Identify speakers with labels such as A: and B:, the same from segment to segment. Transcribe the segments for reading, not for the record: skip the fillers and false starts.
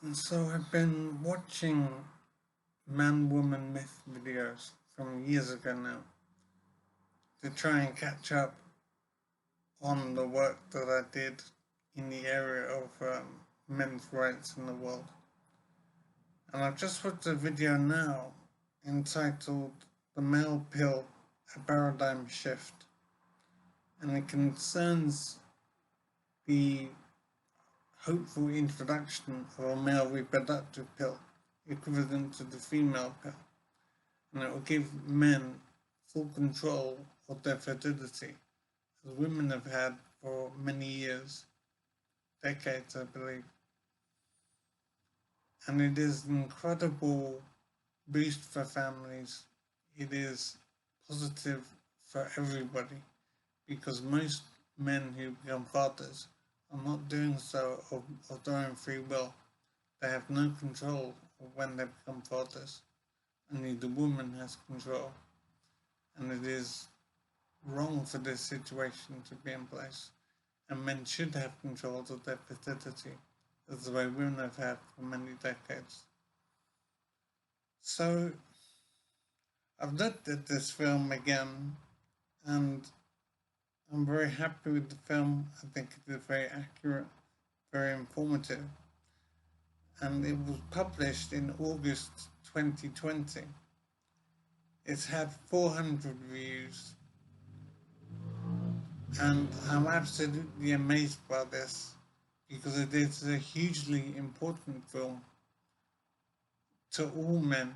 A: And so I've been watching man-woman myth videos from years ago now to try and catch up on the work that I did in the area of men's rights in the world. And I've just watched a video now entitled The Male Pill, A Paradigm Shift. And it concerns the hopeful introduction of a male reproductive pill equivalent to the female pill. And it will give men full control of their fertility, as women have had for many years, decades, I believe. And it is an incredible boost for families. It is positive for everybody because most men who become fathers are not doing so of their own free will. They have no control of when they become fathers. Only the woman has control. And it is wrong for this situation to be in place. And men should have control of their fertility, as the way women have had for many decades. So I've looked at this film again, and I'm very happy with the film. I think it is very accurate, very informative, and it was published in August 2020. It's had 400 views, and I'm absolutely amazed by this because it is a hugely important film to all men,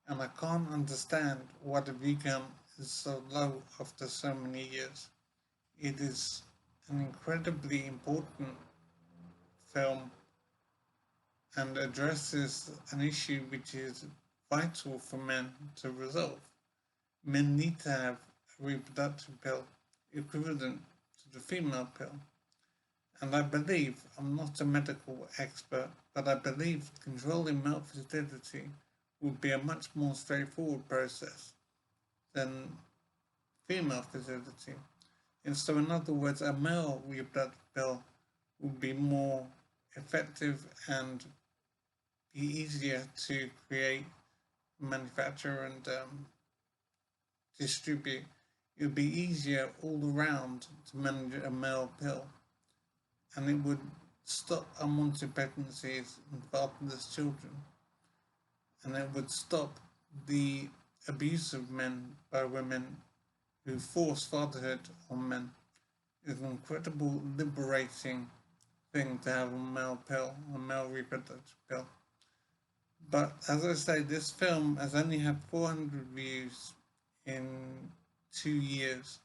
A: and I can't understand why the view count is so low after so many years. It is an incredibly important film and addresses an issue which is vital for men to resolve. Men need to have a reproductive pill equivalent to the female pill. And I believe, I'm not a medical expert, but I believe controlling male fertility would be a much more straightforward process than female fertility. And so, in other words, a male reproductive pill would be more effective and be easier to create, manufacture, and distribute. It would be easier all around to manage a male pill, and it would stop unwanted pregnancies and fatherless children, and it would stop the abuse of men by women who force fatherhood on men. It's an incredible liberating thing to have a male pill, a male reproductive pill. But as I say, this film has only had 400 views in 2 years,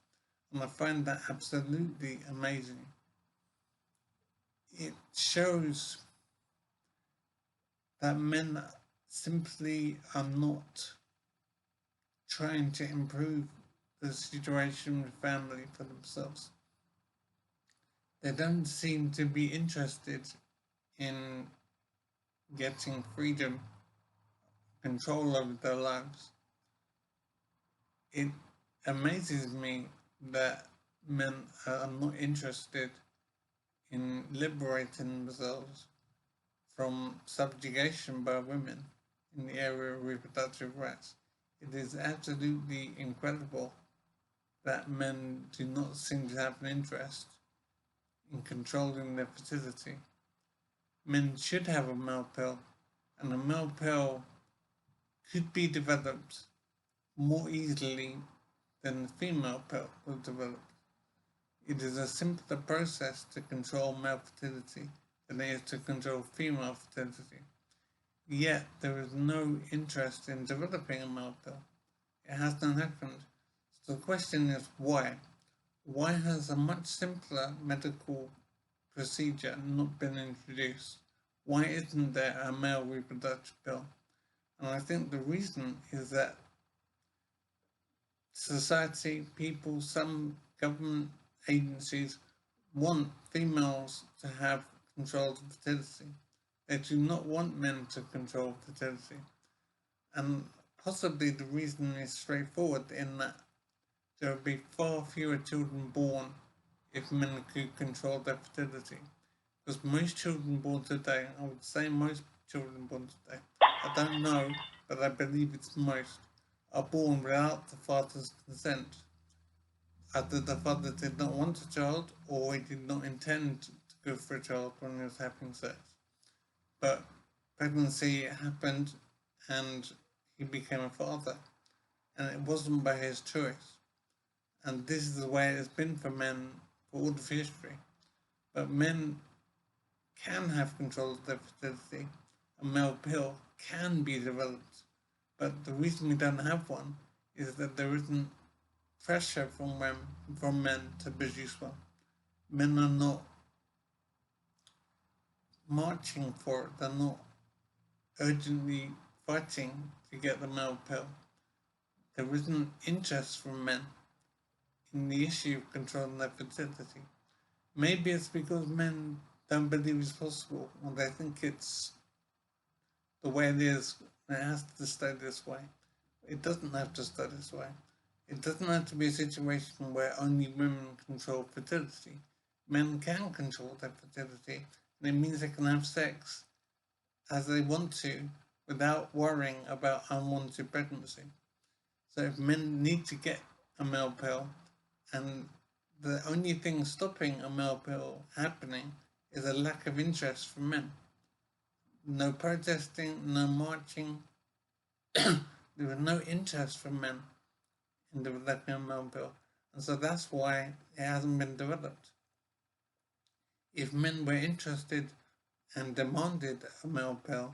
A: and I find that absolutely amazing. It shows that men simply are not trying to improve the situation with family for themselves. They don't seem to be interested in getting freedom, control over their lives. It amazes me that men are not interested in liberating themselves from subjugation by women in the area of reproductive rights. It is absolutely incredible that men do not seem to have an interest in controlling their fertility. Men should have a male pill, and a male pill could be developed more easily than the female pill was developed. It is a simpler process to control male fertility than it is to control female fertility. Yet there is no interest in developing a male pill. It has not happened. So the question is why? Why has a much simpler medical procedure not been introduced? Why isn't there a male reproductive pill? And I think the reason is that society, people, some government agencies want females to have control of fertility. They do not want men to control fertility. And possibly the reason is straightforward in that there would be far fewer children born if men could control their fertility. Because most children born today, I would say most children born today, I don't know, but I believe it's most, are born without the father's consent. Either the father did not want a child or he did not intend to go for a child when he was having sex. But pregnancy happened and he became a father. And it wasn't by his choice. And this is the way it has been for men for all of history. But men can have control of their fertility. A male pill can be developed. But the reason we don't have one is that there isn't pressure from men to produce one. Men are not marching for it. They're not urgently fighting to get the male pill. There isn't interest from men in the issue of controlling their fertility. Maybe it's because men don't believe it's possible, or they think it's the way it is, and it has to stay this way. It doesn't have to stay this way. It doesn't have to be a situation where only women control fertility. Men can control their fertility, and it means they can have sex as they want to without worrying about unwanted pregnancy. So if men need to get a male pill, and the only thing stopping a male pill happening is a lack of interest from men. No protesting, no marching. There was no interest from men in developing a male pill. And so that's why it hasn't been developed. If men were interested and demanded a male pill,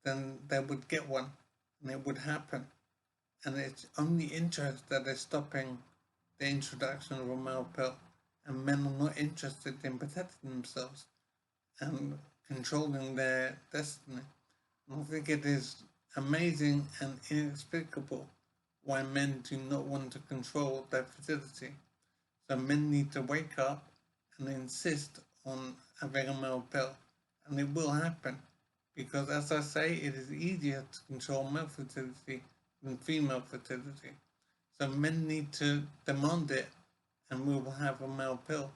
A: then they would get one and it would happen. And it's only interest that is stopping the introduction of a male pill. And men are not interested in protecting themselves and controlling their destiny. And I think it is amazing and inexplicable why men do not want to control their fertility. So men need to wake up and insist on having a male pill. And it will happen because, as I say, it is easier to control male fertility than female fertility. So men need to demand it and we will have a male pill.